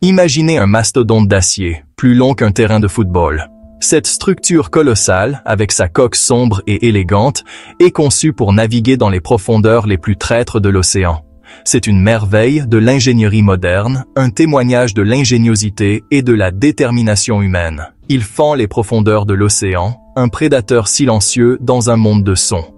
Imaginez un mastodonte d'acier, plus long qu'un terrain de football. Cette structure colossale, avec sa coque sombre et élégante, est conçue pour naviguer dans les profondeurs les plus traîtres de l'océan. C'est une merveille de l'ingénierie moderne, un témoignage de l'ingéniosité et de la détermination humaine. Il fend les profondeurs de l'océan, un prédateur silencieux dans un monde de sons.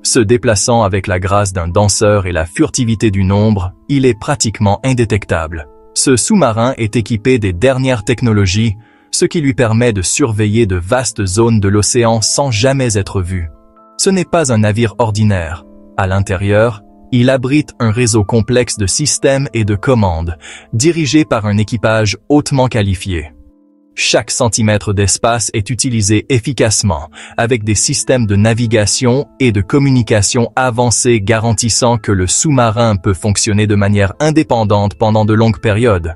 Se déplaçant avec la grâce d'un danseur et la furtivité d'une ombre, il est pratiquement indétectable. Ce sous-marin est équipé des dernières technologies, ce qui lui permet de surveiller de vastes zones de l'océan sans jamais être vu. Ce n'est pas un navire ordinaire. À l'intérieur, il abrite un réseau complexe de systèmes et de commandes, dirigé par un équipage hautement qualifié. Chaque centimètre d'espace est utilisé efficacement, avec des systèmes de navigation et de communication avancés garantissant que le sous-marin peut fonctionner de manière indépendante pendant de longues périodes.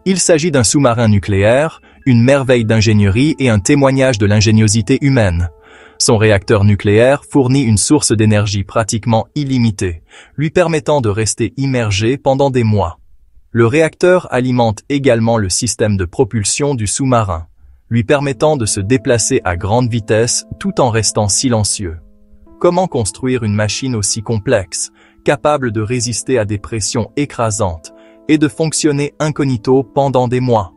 Il s'agit d'un sous-marin nucléaire, une merveille d'ingénierie et un témoignage de l'ingéniosité humaine. Son réacteur nucléaire fournit une source d'énergie pratiquement illimitée, lui permettant de rester immergé pendant des mois. Le réacteur alimente également le système de propulsion du sous-marin, lui permettant de se déplacer à grande vitesse tout en restant silencieux. Comment construire une machine aussi complexe, capable de résister à des pressions écrasantes et de fonctionner incognito pendant des mois?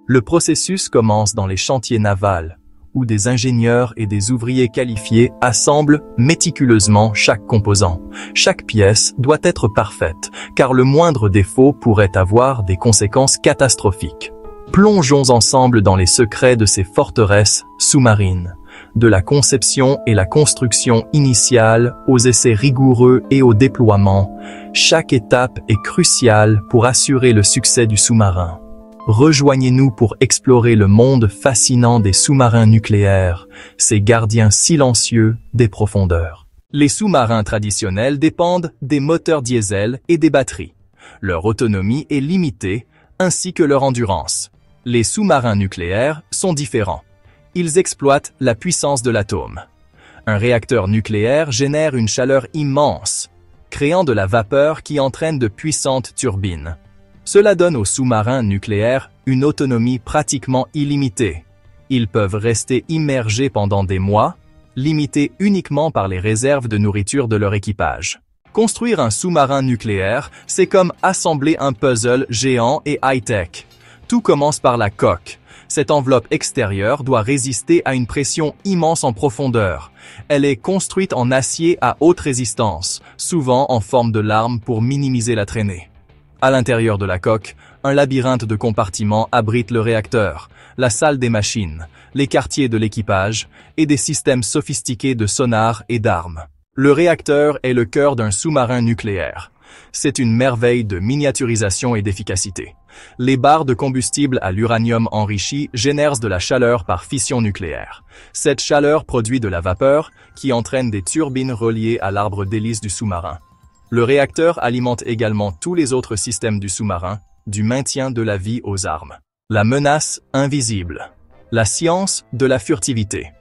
Le processus commence dans les chantiers navals, où des ingénieurs et des ouvriers qualifiés assemblent méticuleusement chaque composant. Chaque pièce doit être parfaite, car le moindre défaut pourrait avoir des conséquences catastrophiques. Plongeons ensemble dans les secrets de ces forteresses sous-marines, de la conception et la construction initiale aux essais rigoureux et au déploiement. Chaque étape est cruciale pour assurer le succès du sous-marin. Rejoignez-nous pour explorer le monde fascinant des sous-marins nucléaires, ces gardiens silencieux des profondeurs. Les sous-marins traditionnels dépendent des moteurs diesel et des batteries. Leur autonomie est limitée, ainsi que leur endurance. Les sous-marins nucléaires sont différents. Ils exploitent la puissance de l'atome. Un réacteur nucléaire génère une chaleur immense, créant de la vapeur qui entraîne de puissantes turbines. Cela donne aux sous-marins nucléaires une autonomie pratiquement illimitée. Ils peuvent rester immergés pendant des mois, limités uniquement par les réserves de nourriture de leur équipage. Construire un sous-marin nucléaire, c'est comme assembler un puzzle géant et high-tech. Tout commence par la coque. Cette enveloppe extérieure doit résister à une pression immense en profondeur. Elle est construite en acier à haute résistance, souvent en forme de larme pour minimiser la traînée. À l'intérieur de la coque, un labyrinthe de compartiments abrite le réacteur, la salle des machines, les quartiers de l'équipage et des systèmes sophistiqués de sonar et d'armes. Le réacteur est le cœur d'un sous-marin nucléaire. C'est une merveille de miniaturisation et d'efficacité. Les barres de combustible à l'uranium enrichi génèrent de la chaleur par fission nucléaire. Cette chaleur produit de la vapeur qui entraîne des turbines reliées à l'arbre d'hélice du sous-marin. Le réacteur alimente également tous les autres systèmes du sous-marin, du maintien de la vie aux armes. La menace invisible. La science de la furtivité.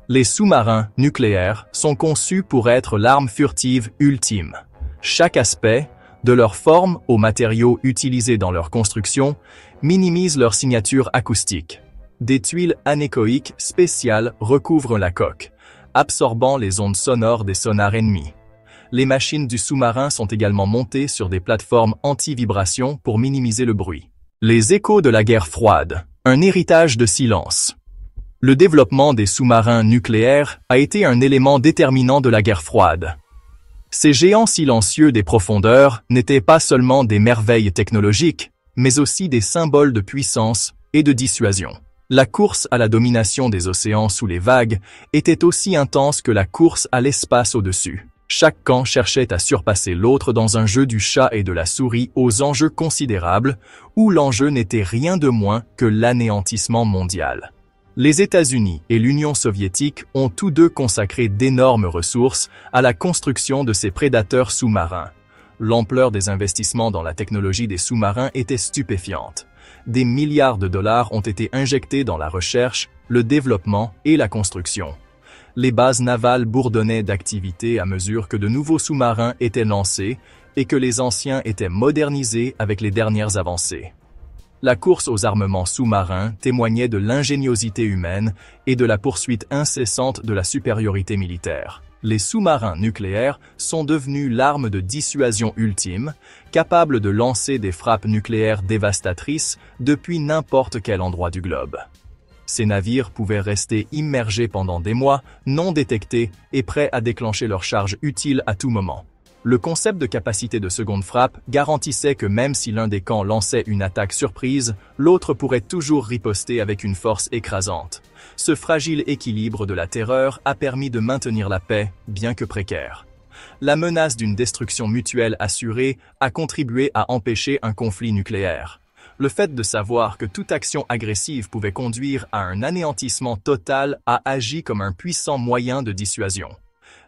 Les sous-marins nucléaires sont conçus pour être l'arme furtive ultime. Chaque aspect, de leur forme aux matériaux utilisés dans leur construction, minimise leur signature acoustique. Des tuiles anéchoïques spéciales recouvrent la coque, absorbant les ondes sonores des sonars ennemis. Les machines du sous-marin sont également montées sur des plateformes anti-vibration pour minimiser le bruit. Les échos de la guerre froide, un héritage de silence. Le développement des sous-marins nucléaires a été un élément déterminant de la guerre froide. Ces géants silencieux des profondeurs n'étaient pas seulement des merveilles technologiques, mais aussi des symboles de puissance et de dissuasion. La course à la domination des océans sous les vagues était aussi intense que la course à l'espace au-dessus. Chaque camp cherchait à surpasser l'autre dans un jeu du chat et de la souris aux enjeux considérables, où l'enjeu n'était rien de moins que l'anéantissement mondial. Les États-Unis et l'Union soviétique ont tous deux consacré d'énormes ressources à la construction de ces prédateurs sous-marins. L'ampleur des investissements dans la technologie des sous-marins était stupéfiante. Des milliards de dollars ont été injectés dans la recherche, le développement et la construction. Les bases navales bourdonnaient d'activité à mesure que de nouveaux sous-marins étaient lancés et que les anciens étaient modernisés avec les dernières avancées. La course aux armements sous-marins témoignait de l'ingéniosité humaine et de la poursuite incessante de la supériorité militaire. Les sous-marins nucléaires sont devenus l'arme de dissuasion ultime, capable de lancer des frappes nucléaires dévastatrices depuis n'importe quel endroit du globe. Ces navires pouvaient rester immergés pendant des mois, non détectés et prêts à déclencher leur charge utile à tout moment. Le concept de capacité de seconde frappe garantissait que même si l'un des camps lançait une attaque surprise, l'autre pourrait toujours riposter avec une force écrasante. Ce fragile équilibre de la terreur a permis de maintenir la paix, bien que précaire. La menace d'une destruction mutuelle assurée a contribué à empêcher un conflit nucléaire. Le fait de savoir que toute action agressive pouvait conduire à un anéantissement total a agi comme un puissant moyen de dissuasion.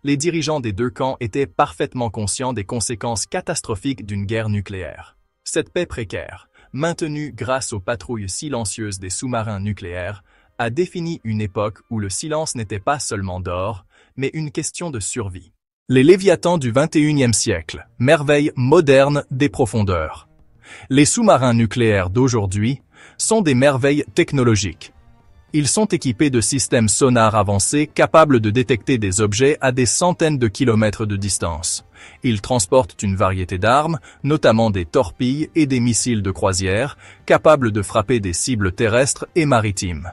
Les dirigeants des deux camps étaient parfaitement conscients des conséquences catastrophiques d'une guerre nucléaire. Cette paix précaire, maintenue grâce aux patrouilles silencieuses des sous-marins nucléaires, a défini une époque où le silence n'était pas seulement d'or, mais une question de survie. Les Léviathans du XXIe siècle, merveilles modernes des profondeurs. Les sous-marins nucléaires d'aujourd'hui sont des merveilles technologiques. Ils sont équipés de systèmes sonars avancés capables de détecter des objets à des centaines de kilomètres de distance. Ils transportent une variété d'armes, notamment des torpilles et des missiles de croisière, capables de frapper des cibles terrestres et maritimes.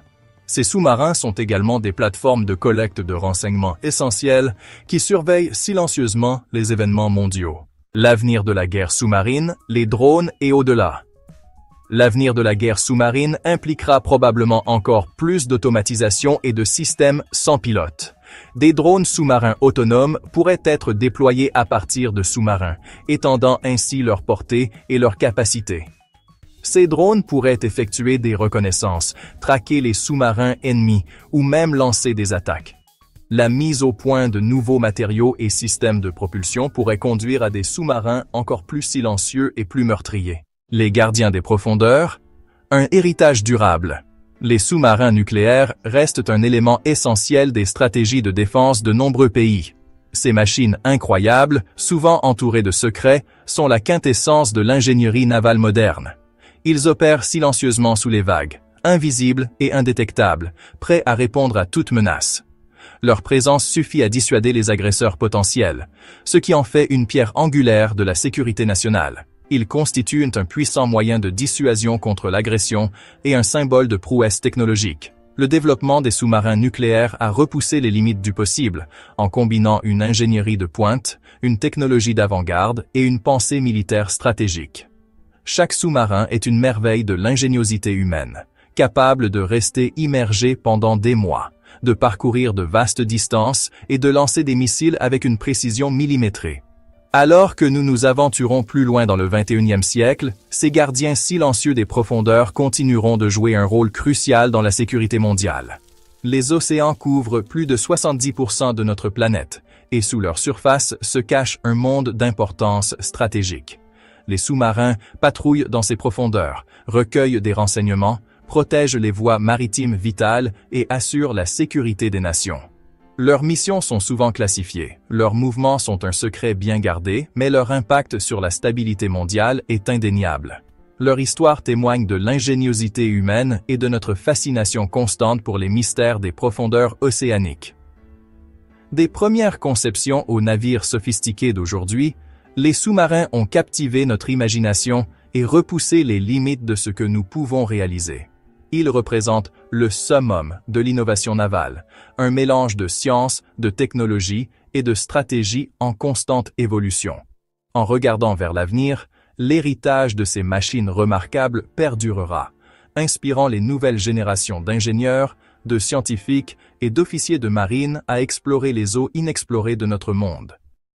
Ces sous-marins sont également des plateformes de collecte de renseignements essentiels qui surveillent silencieusement les événements mondiaux. L'avenir de la guerre sous-marine, les drones et au-delà. L'avenir de la guerre sous-marine impliquera probablement encore plus d'automatisation et de systèmes sans pilote. Des drones sous-marins autonomes pourraient être déployés à partir de sous-marins, étendant ainsi leur portée et leur capacité. Ces drones pourraient effectuer des reconnaissances, traquer les sous-marins ennemis ou même lancer des attaques. La mise au point de nouveaux matériaux et systèmes de propulsion pourrait conduire à des sous-marins encore plus silencieux et plus meurtriers. Les gardiens des profondeurs, un héritage durable. Les sous-marins nucléaires restent un élément essentiel des stratégies de défense de nombreux pays. Ces machines incroyables, souvent entourées de secrets, sont la quintessence de l'ingénierie navale moderne. Ils opèrent silencieusement sous les vagues, invisibles et indétectables, prêts à répondre à toute menace. Leur présence suffit à dissuader les agresseurs potentiels, ce qui en fait une pierre angulaire de la sécurité nationale. Ils constituent un puissant moyen de dissuasion contre l'agression et un symbole de prouesse technologique. Le développement des sous-marins nucléaires a repoussé les limites du possible, en combinant une ingénierie de pointe, une technologie d'avant-garde et une pensée militaire stratégique. Chaque sous-marin est une merveille de l'ingéniosité humaine, capable de rester immergé pendant des mois, de parcourir de vastes distances et de lancer des missiles avec une précision millimétrée. Alors que nous nous aventurons plus loin dans le XXIe siècle, ces gardiens silencieux des profondeurs continueront de jouer un rôle crucial dans la sécurité mondiale. Les océans couvrent plus de 70% de notre planète, et sous leur surface se cache un monde d'importance stratégique. Les sous-marins patrouillent dans ces profondeurs, recueillent des renseignements, protègent les voies maritimes vitales et assurent la sécurité des nations. Leurs missions sont souvent classifiées, leurs mouvements sont un secret bien gardé, mais leur impact sur la stabilité mondiale est indéniable. Leur histoire témoigne de l'ingéniosité humaine et de notre fascination constante pour les mystères des profondeurs océaniques. Des premières conceptions aux navires sophistiqués d'aujourd'hui, les sous-marins ont captivé notre imagination et repoussé les limites de ce que nous pouvons réaliser. Ils représentent le summum de l'innovation navale, un mélange de science, de technologie et de stratégie en constante évolution. En regardant vers l'avenir, l'héritage de ces machines remarquables perdurera, inspirant les nouvelles générations d'ingénieurs, de scientifiques et d'officiers de marine à explorer les eaux inexplorées de notre monde.